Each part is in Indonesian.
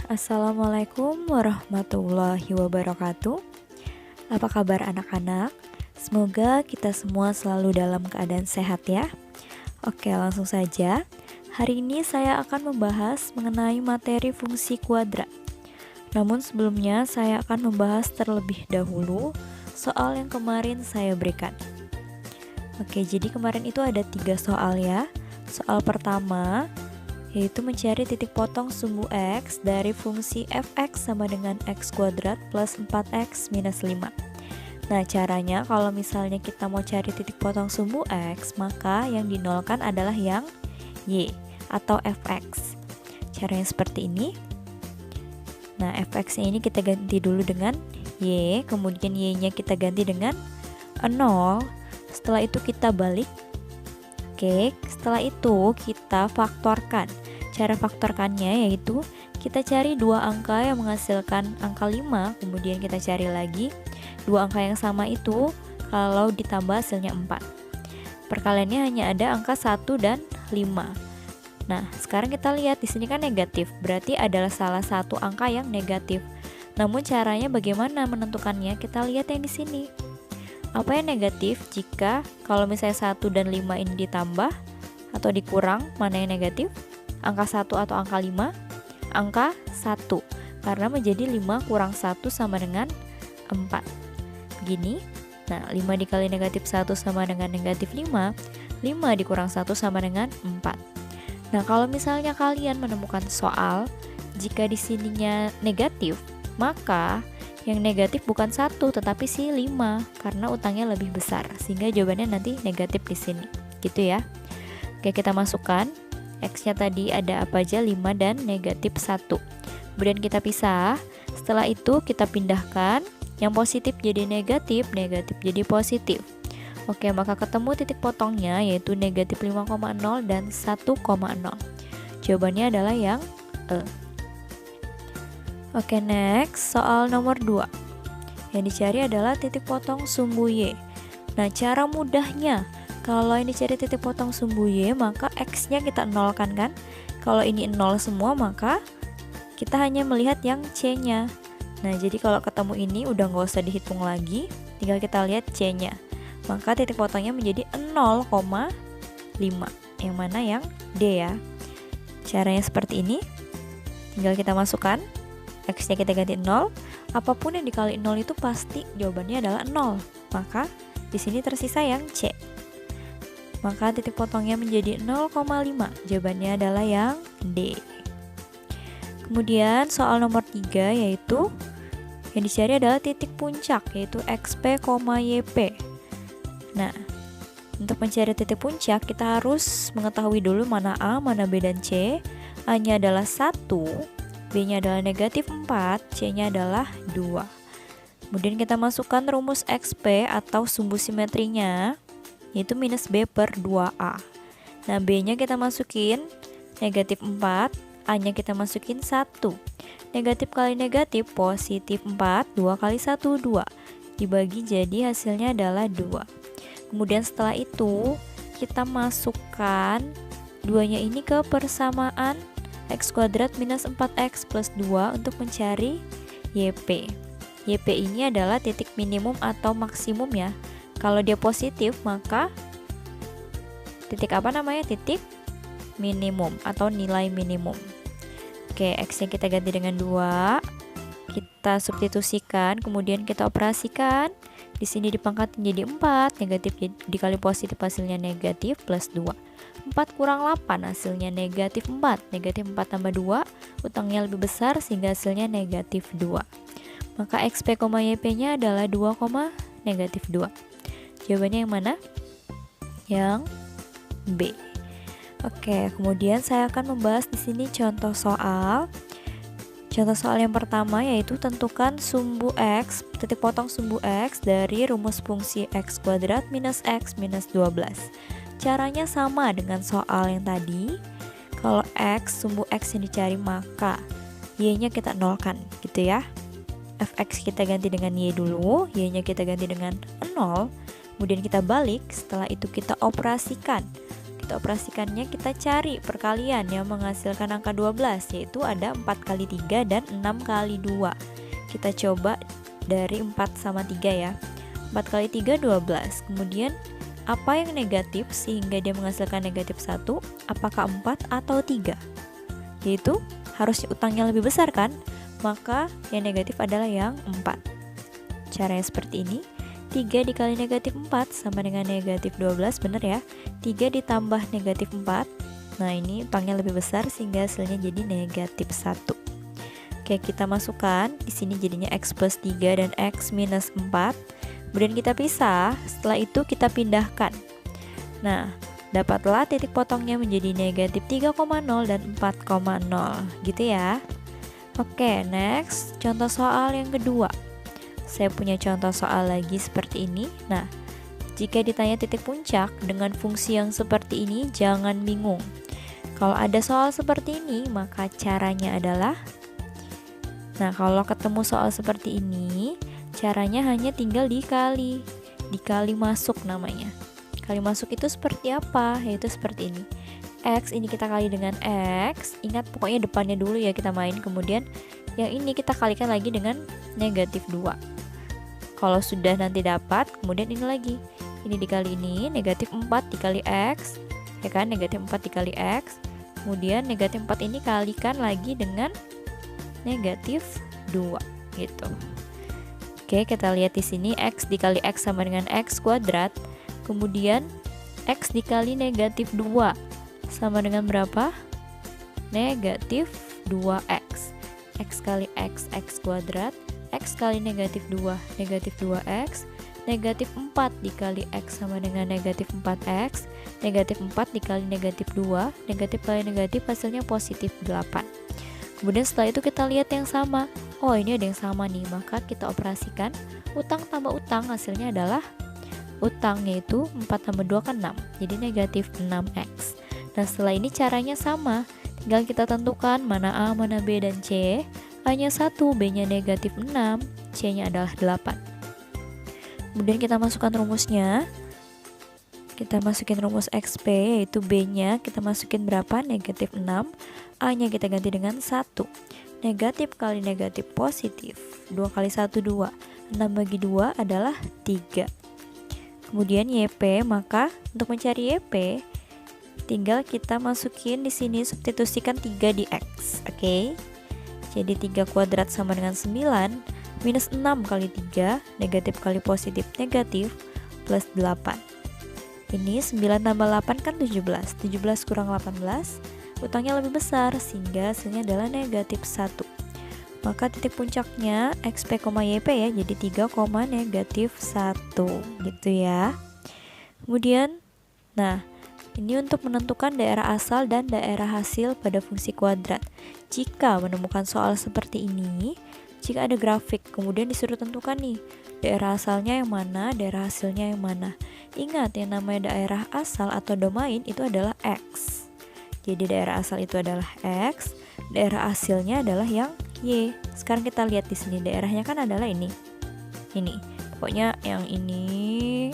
Assalamualaikum warahmatullahi wabarakatuh. Apa kabar anak-anak? Semoga kita semua selalu dalam keadaan sehat ya. Oke, langsung saja. Hari ini saya akan membahas mengenai materi fungsi kuadrat. Namun sebelumnya saya akan membahas terlebih dahulu soal yang kemarin saya berikan. Oke, jadi kemarin itu ada 3 soal ya. Soal pertama yaitu mencari titik potong sumbu X dari fungsi fx sama dengan x kuadrat plus 4x minus 5. Nah, caranya kalau misalnya kita mau cari titik potong sumbu X, maka yang dinolkan adalah yang Y atau fx. Caranya seperti ini. Nah, fx-nya ini kita ganti dulu dengan Y, kemudian Y-nya kita ganti dengan 0. Setelah itu kita balik. Oke, setelah itu kita faktorkan. Cara faktorkannya yaitu kita cari dua angka yang menghasilkan angka 5, kemudian kita cari lagi dua angka yang sama itu kalau ditambah hasilnya 4. Perkaliannya hanya ada angka 1 dan 5. Nah, sekarang kita lihat di sini kan negatif, berarti adalah salah satu angka yang negatif. Namun caranya bagaimana menentukannya? Kita lihat yang di sini. Apa yang negatif jika kalau misalnya 1 dan 5 ini ditambah atau dikurang, mana yang negatif? Angka 1 atau angka 5? Angka 1, karena menjadi 5 kurang 1 sama dengan 4. Begini. Nah, 5 dikali negatif 1 sama dengan negatif 5. 5 dikurang 1 sama dengan 4. Nah, kalau misalnya kalian menemukan soal jika di sininya negatif, maka yang negatif bukan 1 tetapi si 5 karena utangnya lebih besar, sehingga jawabannya nanti negatif di sini. Gitu ya. Oke, kita masukkan X-nya tadi ada apa aja, 5 dan negatif 1. Kemudian kita pisah. Setelah itu kita pindahkan, yang positif jadi negatif, negatif jadi positif. Oke, maka ketemu titik potongnya yaitu negatif 5,0 dan 1,0. Jawabannya adalah yang E. Oke, next, soal nomor 2. Yang dicari adalah titik potong sumbu Y. Nah, cara mudahnya kalau ini cari titik potong sumbu Y, maka X-nya kita nolkan kan? Kalau ini 0 semua, maka kita hanya melihat yang C-nya. Nah, jadi kalau ketemu ini udah nggak usah dihitung lagi, tinggal kita lihat C-nya. Maka titik potongnya menjadi 0,5. Yang mana yang D ya. Caranya seperti ini. Tinggal kita masukkan. X-nya kita ganti 0. Apapun yang dikali 0 itu pasti jawabannya adalah 0. Maka di sini tersisa yang C. Maka titik potongnya menjadi 0,5. Jawabannya adalah yang D. Kemudian soal nomor 3 yaitu yang dicari adalah titik puncak yaitu XP, YP. Nah, untuk mencari titik puncak kita harus mengetahui dulu mana A, mana B dan C. A-nya adalah 1, B-nya adalah negatif 4, C-nya adalah 2. Kemudian kita masukkan rumus XP atau sumbu simetrinya yaitu minus B per 2A. Nah, B-nya kita masukin negatif 4, A-nya kita masukin 1. Negatif kali negatif positif 4, 2 kali 1, 2. Dibagi jadi hasilnya adalah 2. Kemudian setelah itu kita masukkan 2-nya ini ke persamaan X kuadrat minus 4X plus 2 untuk mencari YP. YP ini adalah titik minimum atau maksimum ya. Kalau dia positif, maka titik apa namanya? Titik minimum atau nilai minimum. Oke, X-nya kita ganti dengan 2. Kita substitusikan, kemudian kita operasikan. Di sini dipangkat menjadi 4, negatif dikali positif hasilnya negatif plus 2. 4 kurang 8 hasilnya negatif 4. Negatif 4 tambah 2, utangnya lebih besar sehingga hasilnya negatif 2. Maka XP, YP-nya adalah 2, negatif 2. Jawabannya yang mana? Yang B. Oke, kemudian saya akan membahas di sini contoh soal. Contoh soal yang pertama yaitu tentukan sumbu X, titik potong sumbu X dari rumus fungsi X kuadrat minus X minus 12. Caranya sama dengan soal yang tadi. Kalau X, sumbu X yang dicari, maka Y-nya kita nolkan, gitu ya. Fx kita ganti dengan Y dulu, Y-nya kita ganti dengan 0. Kemudian kita balik, setelah itu kita operasikan. kita operasikannya, kita cari perkalian yang menghasilkan angka 12, yaitu ada 4 kali 3 dan 6 kali 2. Kita coba dari 4 sama 3 ya. 4 kali 3 12. Kemudian apa yang negatif sehingga dia menghasilkan negatif 1? Apakah 4 atau 3? Yaitu harusnya utangnya lebih besar kan? Maka yang negatif adalah yang 4. Caranya seperti ini. 3 dikali negatif 4 sama dengan negatif 12, bener ya? 3 ditambah negatif 4. Nah, ini utangnya lebih besar sehingga hasilnya jadi negatif 1. Oke, kita masukkan. Di sini jadinya X plus 3 dan X minus 4. Kemudian kita pisah. Setelah itu kita pindahkan. Nah, dapatlah titik potongnya menjadi negatif 3,0 dan 4,0. Gitu ya. Oke, next. Contoh soal yang kedua. Saya punya contoh soal lagi seperti ini. Nah, jika ditanya titik puncak dengan fungsi yang seperti ini, jangan bingung. Kalau ada soal seperti ini, maka caranya adalah, nah, kalau ketemu soal seperti ini, caranya hanya tinggal dikali masuk namanya. Kali masuk itu seperti apa? Yaitu seperti ini. X ini kita kali dengan X. Ingat pokoknya depannya dulu ya kita main. Kemudian yang ini kita kalikan lagi dengan negatif 2. Kalau sudah nanti dapat, kemudian ini lagi. Ini dikali ini, negatif 4 dikali X. Ya kan, negatif 4 dikali X. Kemudian negatif 4 ini kalikan lagi dengan negatif 2 gitu. Oke, kita lihat di sini X dikali X sama dengan X kuadrat. Kemudian X dikali negatif 2 sama dengan berapa? Negatif 2X. X kali X, X kuadrat. X kali negatif 2, negatif 2X. Negatif 4 dikali X sama dengan negatif 4X. Negatif 4 dikali negatif 2. Negatif kali negatif hasilnya positif 8. Kemudian setelah itu kita lihat yang sama. Oh, ini ada yang sama nih, maka kita operasikan utang tambah utang, hasilnya adalah utang, yaitu 4 tambah 2 kan 6, jadi negatif 6X. Nah, setelah ini caranya sama, tinggal kita tentukan mana A, mana B, dan C. A-nya 1, B-nya negatif 6, C-nya adalah 8. Kemudian kita masukkan rumusnya. Kita masukin rumus XP, yaitu B-nya kita masukin berapa? Negatif 6. A-nya kita ganti dengan 1. Negatif kali negatif positif. 2 kali 1, 2. 6 bagi 2 adalah 3. Kemudian YP, maka untuk mencari YP, tinggal kita masukin di sini, substitusikan 3 di X. Oke. Jadi 3 kuadrat sama dengan 9. Minus 6 kali 3, negatif kali positif negatif, plus 8. Ini 9 tambah 8 kan 17. 17 kurang 18, utangnya lebih besar sehingga hasilnya adalah negatif 1. Maka titik puncaknya XP, YP ya, jadi 3, negatif 1 gitu ya. Kemudian, nah, ini untuk menentukan daerah asal dan daerah hasil pada fungsi kuadrat. Jika menemukan soal seperti ini, jika ada grafik, kemudian disuruh tentukan nih, daerah asalnya yang mana, daerah hasilnya yang mana. Ingat, yang namanya daerah asal atau domain itu adalah X. Jadi daerah asal itu adalah X, daerah hasilnya adalah yang Y. Sekarang kita lihat di sini, daerahnya kan adalah ini. Ini, pokoknya yang ini.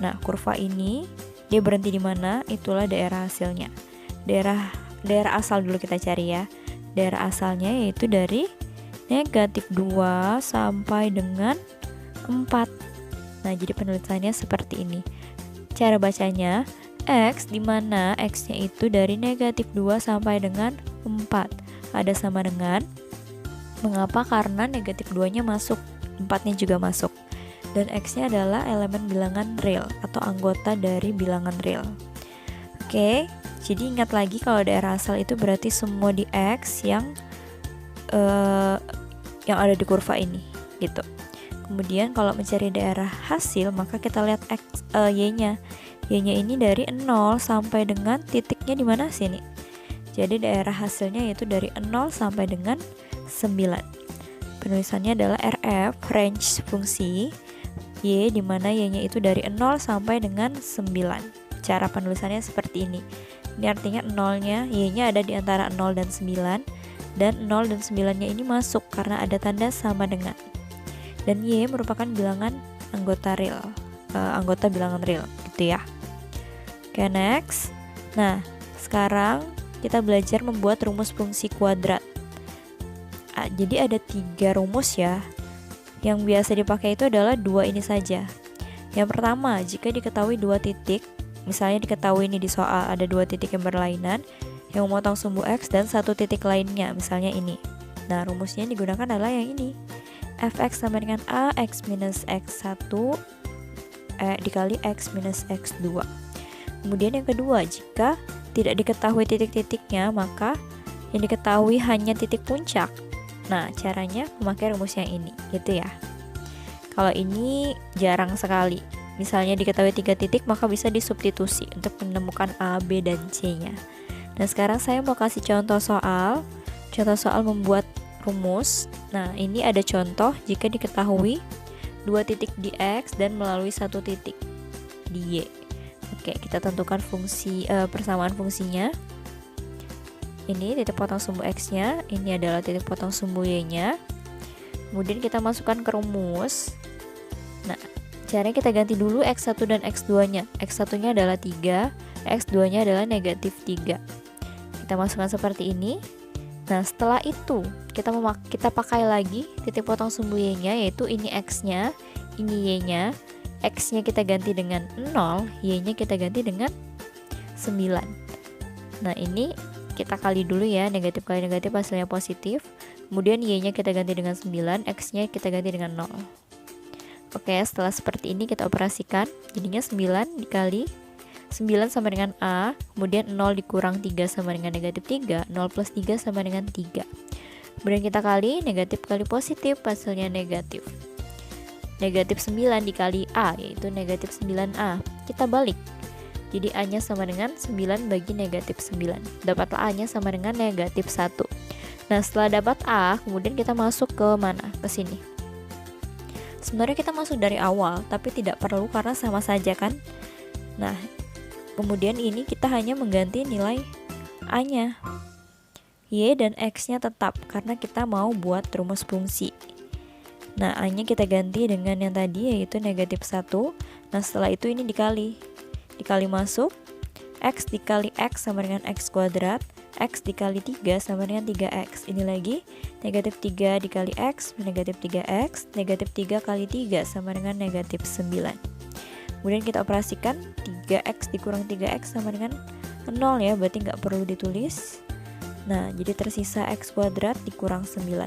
Nah, kurva ini dia berhenti di mana? Itulah daerah hasilnya. Daerah asal dulu kita cari ya. Daerah asalnya yaitu dari negatif 2 sampai dengan 4. Nah, jadi penulisannya seperti ini. Cara bacanya, X di mana X-nya itu dari negatif 2 sampai dengan 4. Ada sama dengan, mengapa? Karena negatif 2-nya masuk, 4-nya juga masuk. Dan X-nya adalah elemen bilangan real atau anggota dari bilangan real. Oke, jadi ingat lagi kalau daerah asal itu berarti semua di X yang ada di kurva ini gitu. Kemudian kalau mencari daerah hasil, maka kita lihat Y-nya. Y-nya ini dari 0 sampai dengan titiknya di mana sini. Jadi daerah hasilnya yaitu dari 0 sampai dengan 9. Penulisannya adalah RF, range fungsi Y, di mana Y-nya itu dari 0 sampai dengan 9. Cara penulisannya seperti ini. Ini artinya 0-nya, Y-nya ada di antara 0 dan 9. Dan 0 dan 9-nya ini masuk karena ada tanda sama dengan. Dan Y merupakan bilangan anggota real, anggota bilangan real gitu ya. Oke, next. Nah, sekarang kita belajar membuat rumus fungsi kuadrat. Jadi ada 3 rumus ya. Yang biasa dipakai itu adalah 2 ini saja. Yang pertama, jika diketahui 2 titik, misalnya diketahui ini di soal ada 2 titik yang berlainan, yang memotong sumbu X dan 1 titik lainnya, misalnya ini. Nah, rumusnya yang digunakan adalah yang ini. Fx sama dengan A, X minus X1 dikali X minus X2. Kemudian yang kedua, jika tidak diketahui titik-titiknya, maka yang diketahui hanya titik puncak. Nah, caranya memakai rumus yang ini, gitu ya. Kalau ini jarang sekali. Misalnya diketahui 3 titik, maka bisa disubstitusi untuk menemukan A, B, dan C-nya. Nah, sekarang saya mau kasih contoh soal. Contoh soal membuat rumus. Nah, ini ada contoh jika diketahui 2 titik di X dan melalui 1 titik di Y. Oke, kita tentukan fungsi persamaan fungsinya. Ini titik potong sumbu X-nya, ini adalah titik potong sumbu Y-nya. Kemudian kita masukkan ke rumus. Nah, caranya kita ganti dulu X1 dan X2-nya. X1-nya adalah 3, X2-nya adalah negatif 3. Kita masukkan seperti ini. Nah, setelah itu kita pakai lagi titik potong sumbu Y-nya, yaitu ini X-nya, ini Y-nya. X-nya kita ganti dengan 0, Y-nya kita ganti dengan 9. Nah, ini kita kali dulu ya, negatif kali negatif hasilnya positif. Kemudian Y-nya kita ganti dengan 9, X-nya kita ganti dengan 0. Oke, setelah seperti ini kita operasikan. Jadinya 9 dikali 9 sama dengan A, kemudian 0 dikurang 3 sama dengan negatif 3, 0 plus 3 sama dengan 3. Kemudian kita kali, negatif kali positif, hasilnya negatif. Negatif 9 dikali A, yaitu negatif 9A. Kita balik. Jadi A-nya sama dengan 9 bagi negatif 9. Dapatlah A-nya sama dengan negatif 1. Nah, setelah dapat A, kemudian kita masuk ke mana? Ke sini. Sebenarnya kita masuk dari awal, tapi tidak perlu karena sama saja kan? Nah, kemudian ini kita hanya mengganti nilai A-nya. Y dan X-nya tetap, karena kita mau buat rumus fungsi. Nah, A-nya kita ganti dengan yang tadi, yaitu negatif 1. Nah, setelah itu ini dikali masuk, X dikali X sama dengan X kuadrat, X dikali 3 sama dengan 3X. Ini lagi, negatif 3 dikali X, negatif 3X, negatif 3 kali 3 sama dengan negatif 9. Kemudian kita operasikan, 3X dikurang 3X sama dengan 0 ya, berarti nggak perlu ditulis. Nah, jadi tersisa X kuadrat dikurang 9.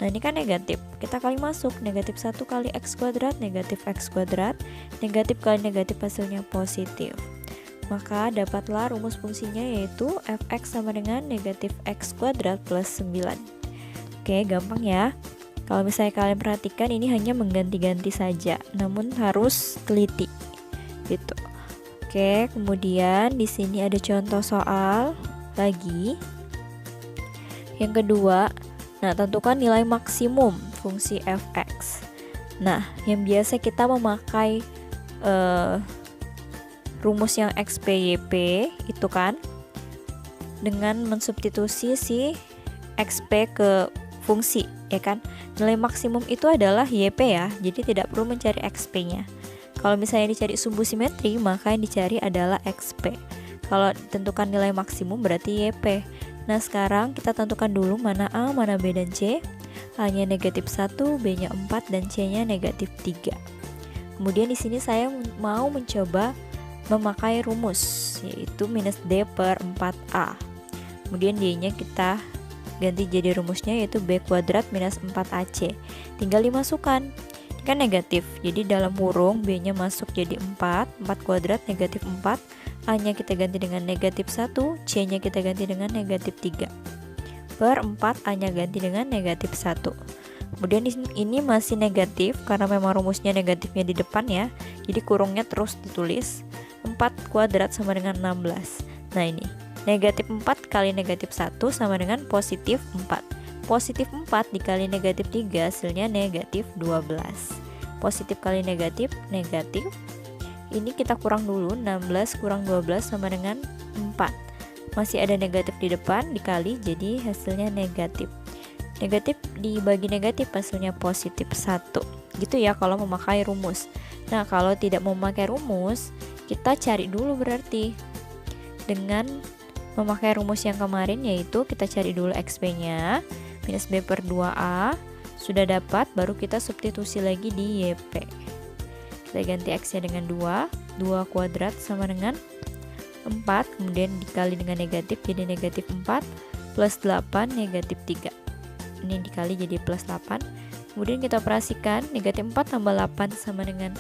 Nah, ini kan negatif, kita kali masuk, negatif 1 kali X kuadrat, negatif X kuadrat, negatif kali negatif hasilnya positif. Maka dapatlah rumus fungsinya, yaitu Fx sama dengan negatif X kuadrat plus 9. Oke, gampang ya. Kalau misalnya kalian perhatikan, ini hanya mengganti-ganti saja, namun harus teliti gitu. Oke, kemudian di sini ada contoh soal lagi. Yang kedua, nah, tentukan nilai maksimum fungsi Fx. Nah, yang biasa kita memakai rumus yang XP/YP itu kan dengan mensubstitusi si XP ke fungsi, ya kan? Nilai maksimum itu adalah YP ya, jadi tidak perlu mencari XP-nya. Kalau misalnya dicari sumbu simetri, maka yang dicari adalah XP. Kalau tentukan nilai maksimum berarti YP. Nah, sekarang kita tentukan dulu mana A, mana B, dan C. A-nya negatif 1, B-nya 4, dan C-nya negatif 3. Kemudian di sini saya mau mencoba memakai rumus, yaitu minus D per 4A. Kemudian D-nya kita ganti jadi rumusnya, yaitu B kuadrat minus 4AC. Tinggal dimasukkan. Ini kan negatif, jadi dalam kurung B-nya masuk jadi 4 kuadrat negatif 4. A-nya kita ganti dengan negatif 1, C-nya kita ganti dengan negatif 3. Per 4, A-nya ganti dengan negatif 1. Kemudian ini masih negatif, karena memang rumusnya negatifnya di depan ya. Jadi kurungnya terus ditulis. 4 kuadrat sama dengan 16. Nah, ini negatif 4 kali negatif 1 sama dengan positif 4. Positif 4 dikali negatif 3 hasilnya negatif 12. Positif kali negatif, negatif. Ini kita kurang dulu, 16 kurang 12 sama dengan 4. Masih ada negatif di depan, dikali jadi hasilnya negatif. Negatif dibagi negatif hasilnya positif 1. Gitu ya kalau memakai rumus. Nah, kalau tidak memakai rumus, kita cari dulu berarti. dengan memakai rumus yang kemarin, yaitu kita cari dulu XP nya, minus B per 2A. Sudah dapat, baru kita substitusi lagi di YP. Kita ganti X nya dengan 2 kuadrat sama dengan 4, kemudian dikali dengan negatif, jadi negatif 4 plus 8 negatif 3. Ini dikali jadi plus 8. Kemudian kita operasikan, negatif 4 tambah 8 sama dengan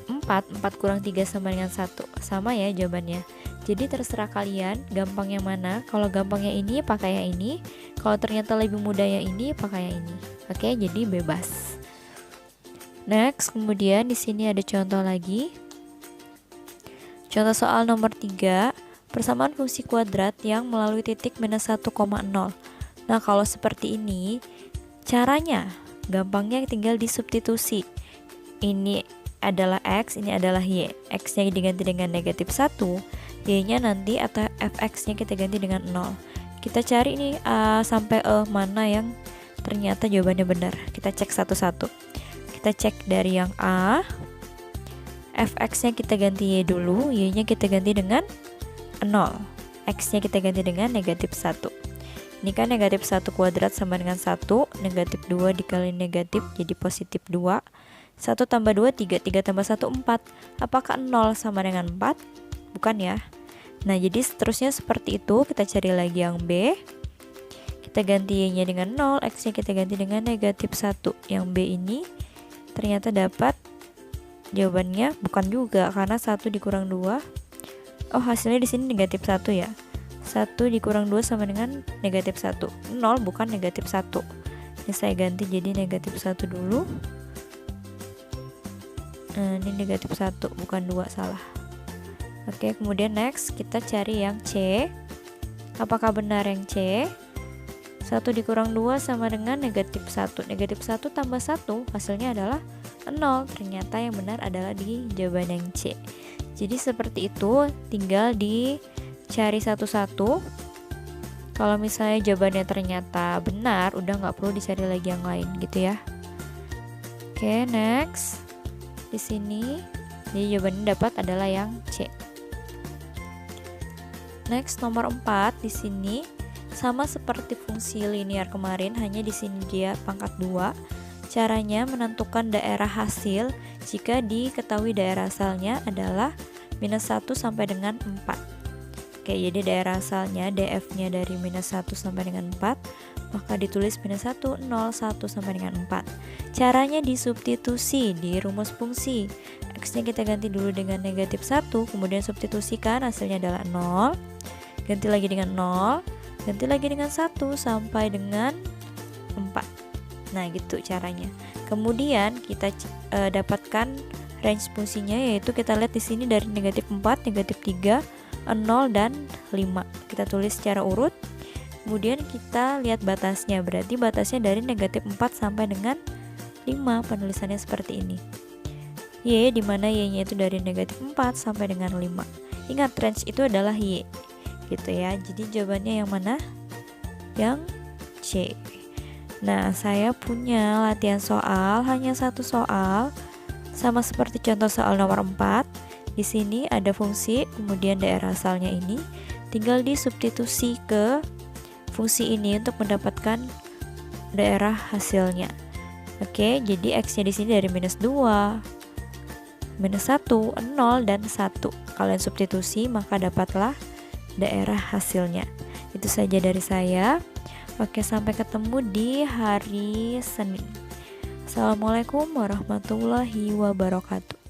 4 kurang 3 sama dengan 1. Sama ya jawabannya. Jadi terserah kalian gampang yang mana. Kalau gampangnya ini pakai yang ini, kalau ternyata lebih mudah yang ini pakai yang ini. Oke, jadi bebas. Next, kemudian di sini ada contoh lagi. Contoh soal nomor 3, persamaan fungsi kuadrat yang melalui titik minus 1,0. Nah, kalau seperti ini, caranya gampangnya tinggal disubstitusi. Ini adalah X, ini adalah Y. X-nya diganti dengan negatif 1, Y-nya nanti atau Fx-nya kita ganti dengan 0. Kita cari ini A sampai E mana yang ternyata jawabannya benar. Kita cek satu-satu. Kita cek dari yang A, Fx-nya kita ganti Y dulu, Y-nya kita ganti dengan 0. X-nya kita ganti dengan negatif 1. Ini kan negatif 1 kuadrat sama dengan 1, negatif 2 dikali negatif jadi positif 2. 1 tambah 2, 3, 3 tambah 1, 4. Apakah 0 sama dengan 4? Bukan ya. Nah, jadi seterusnya seperti itu. Kita cari lagi yang B. Kita ganti Y-nya dengan 0, X-nya kita ganti dengan negatif 1. Yang B ini ternyata dapat jawabannya bukan juga, karena 1 dikurang 2. Oh, hasilnya di sini negatif 1 ya. 1 dikurang 2 sama dengan negatif 1. 0 bukan negatif 1. Ini saya ganti jadi negatif 1 dulu. Nah, ini negatif 1 bukan 2, salah. Oke, kemudian next kita cari yang C. Apakah benar yang C? 1 dikurang 2 sama dengan negatif 1. Negatif 1 tambah 1 hasilnya adalah 0. Ternyata yang benar adalah di jawaban yang C. Jadi seperti itu, tinggal dicari satu-satu. Kalau misalnya jawabannya ternyata benar, udah nggak perlu dicari lagi yang lain gitu ya. Oke, next. Di sini jadi jawabannya dapat adalah yang C. Next, nomor 4 di sini sama seperti fungsi linear kemarin, hanya di sini dia pangkat 2. Caranya menentukan daerah hasil jika diketahui daerah asalnya adalah minus 1 sampai dengan 4. Oke, jadi daerah asalnya DF-nya dari minus 1 sampai dengan 4, maka ditulis minus 1, 0, 1 sampai dengan 4. Caranya disubstitusi di rumus fungsi. X-nya kita ganti dulu dengan negatif 1, kemudian substitusikan, hasilnya adalah 0. Ganti lagi dengan 0, ganti lagi dengan 1 sampai dengan 4. Nah, gitu caranya. Kemudian kita dapatkan range fungsinya, yaitu kita lihat di sini dari negatif 4, negatif 3, 0 dan 5. Kita tulis secara urut. Kemudian kita lihat batasnya. Berarti batasnya dari negatif 4 sampai dengan 5. Penulisannya seperti ini. Y, dimana Y-nya itu dari negatif 4 sampai dengan 5. Ingat, range itu adalah Y. Gitu ya. Jadi jawabannya yang mana? Yang C. Nah, saya punya latihan soal, hanya satu soal, sama seperti contoh soal nomor 4. Di sini ada fungsi, kemudian daerah asalnya ini tinggal disubstitusi ke fungsi ini untuk mendapatkan daerah hasilnya. Oke, jadi X-nya di sini dari minus 2, minus 1, 0, dan 1. Kalian substitusi, maka dapatlah daerah hasilnya. Itu saja dari saya. Oke, sampai ketemu di hari Senin. Assalamualaikum warahmatullahi wabarakatuh.